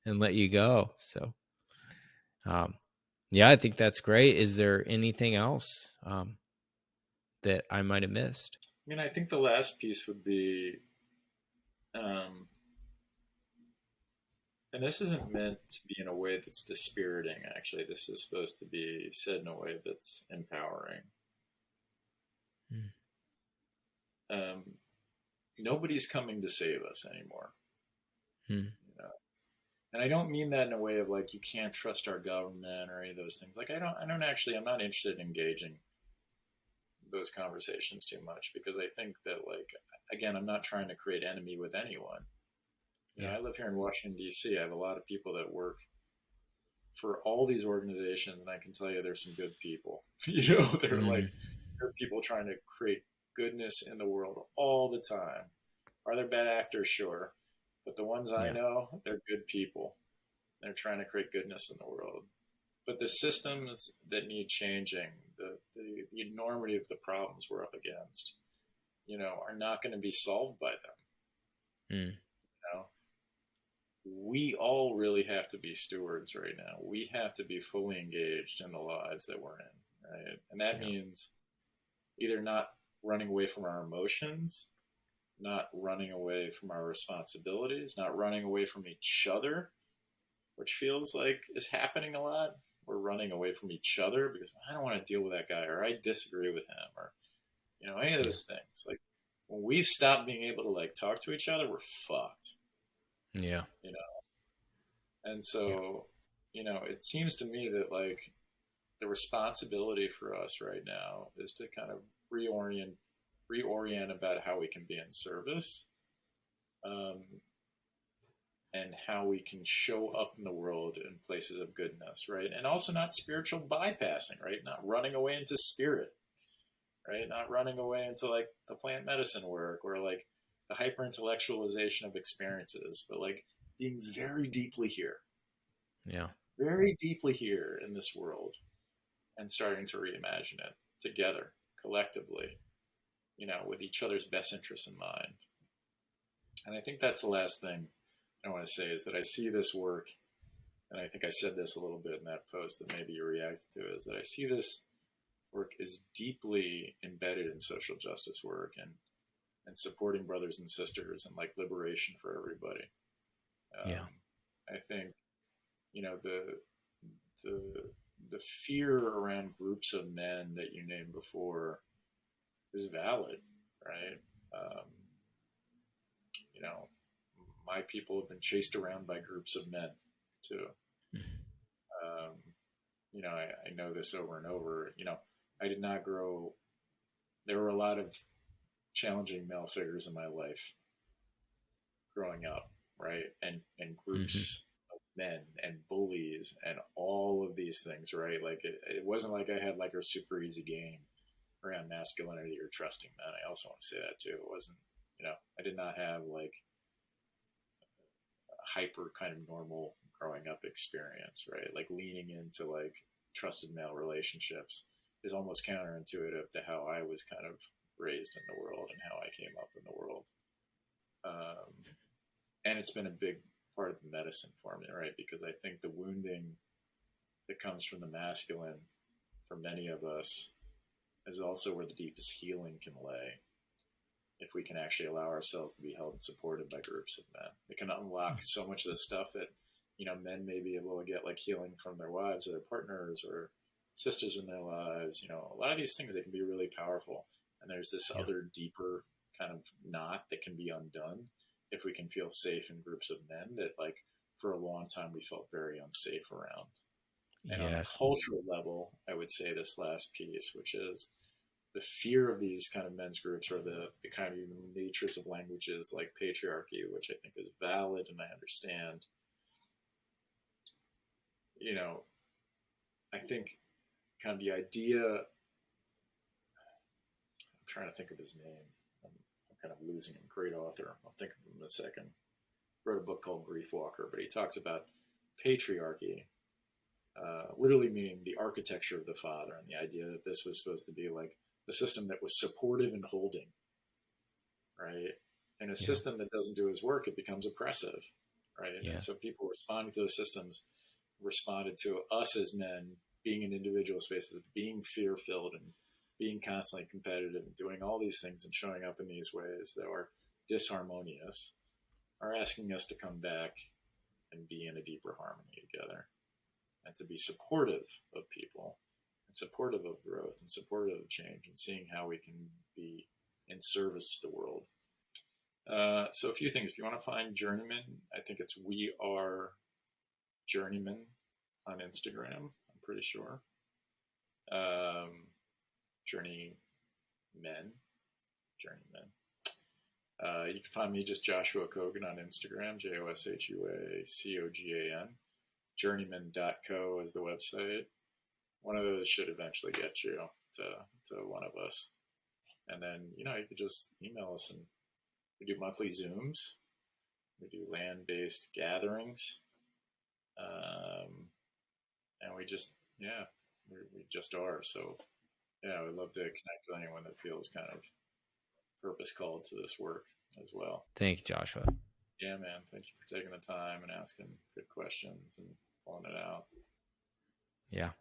and let you go. So, um, yeah, I think that's great. Is there anything else that I might have missed? I mean, I think the last piece would be, um, and this isn't meant to be in a way that's dispiriting. Actually, this is supposed to be said in a way that's empowering. Mm. Um, Nobody's coming to save us anymore. Mm. You know? And I don't mean that in a way of like you can't trust our government or any of those things. Like I don't actually, I'm not interested in engaging those conversations too much because I think that like again, I'm not trying to create enemy with anyone. Yeah. I live here in Washington D.C. I have a lot of people that work for all these organizations, and I can tell you there's some good people. They're like Mm. there are people trying to create goodness in the world all the time. Are there bad actors? Sure, but the ones I Yeah. know, they're good people. They're trying to create goodness in the world. But the systems that need changing, the enormity of the problems we're up against, are not going to be solved by them. Mm. You know, we all really have to be stewards right now. We have to be fully engaged in the lives that we're in, right? And that Yeah. means either not running away from our emotions, not running away from our responsibilities, not running away from each other, which feels like is happening a lot. We're running away from each other because I don't want to deal with that guy, or I disagree with him, or any of Yeah. those things. Like when we've stopped being able to like talk to each other, we're fucked. Yeah. You know, and Yeah. so it seems to me that like the responsibility for us right now is to kind of reorient about how we can be in service, um, and how we can show up in the world in places of goodness, right? And also not spiritual bypassing, right? Not running away into spirit, right? Not running away into like the plant medicine work or like the hyper intellectualization of experiences, but like being Yeah. very deeply here in this world and starting to reimagine it together, collectively, with each other's best interests in mind. And I think that's the last thing I want to say is that I see this work, and I think I said this a little bit in that post that maybe you reacted to, is that I see this work is deeply embedded in social justice work and supporting brothers and sisters and like liberation for everybody. Yeah. Um, I think the the fear around groups of men that you named before is valid, right? Um, you know, my people have been chased around by groups of men too. Um, I know this over and over. I did not grow. There were a lot of challenging male figures in my life growing up, right? And Mm-hmm. groups of men and bullies and all of these things, right? Like it wasn't like I had like a super easy game. around masculinity or trusting men. I also want to say that too. It wasn't, I did not have like a hyper kind of normal growing up experience, right? Like leaning into like trusted male relationships is almost counterintuitive to how I was kind of raised in the world and how I came up in the world. And it's been a big part of the medicine for me, right? Because I think the wounding that comes from the masculine for many of us is also where the deepest healing can lay if we can actually allow ourselves to be held and supported by groups of men. It can unlock so much of the stuff that, men may be able to get like healing from their wives or their partners or sisters in their lives. A lot of these things, they can be really powerful. And there's this Yeah. other deeper kind of knot that can be undone if we can feel safe in groups of men that like for a long time we felt very unsafe around. And on a Yes. cultural level, I would say this last piece, which is the fear of these kind of men's groups or the kind of natures of languages like patriarchy, which I think is valid and I understand. I think kind of the idea, I'm trying to think of his name. I'm kind of losing him. Great author. I'll think of him in a second. Wrote a book called Grief Walker, but he talks about patriarchy, literally meaning the architecture of the father and the idea that this was supposed to be like a system that was supportive and holding, right? And a Yeah. system that doesn't do his work, it becomes oppressive, right? And Yeah. so people responding to those systems responded to us as men being in individual spaces, being fear filled and being constantly competitive and doing all these things and showing up in these ways that are disharmonious, are asking us to come back and be in a deeper harmony together and to be supportive of people and supportive of growth and supportive of change and seeing how we can be in service to the world. So a few things. If you want to find Journeyman, I think it's We Are Journeyman on Instagram. I'm pretty sure. Journeymen, Journeymen. You can find me just Joshua Cogan on Instagram, JOSHUACOGAN. Journeyman.co is the website. One of those should eventually get you to one of us. And then, you could just email us, and we do monthly Zooms. We do land-based gatherings. And we just, we just are. So, yeah, we'd love to connect with anyone that feels kind of purpose called to this work as well. Thank you, Joshua. Yeah, man. Thank you for taking the time and asking good questions and pulling it out. Yeah.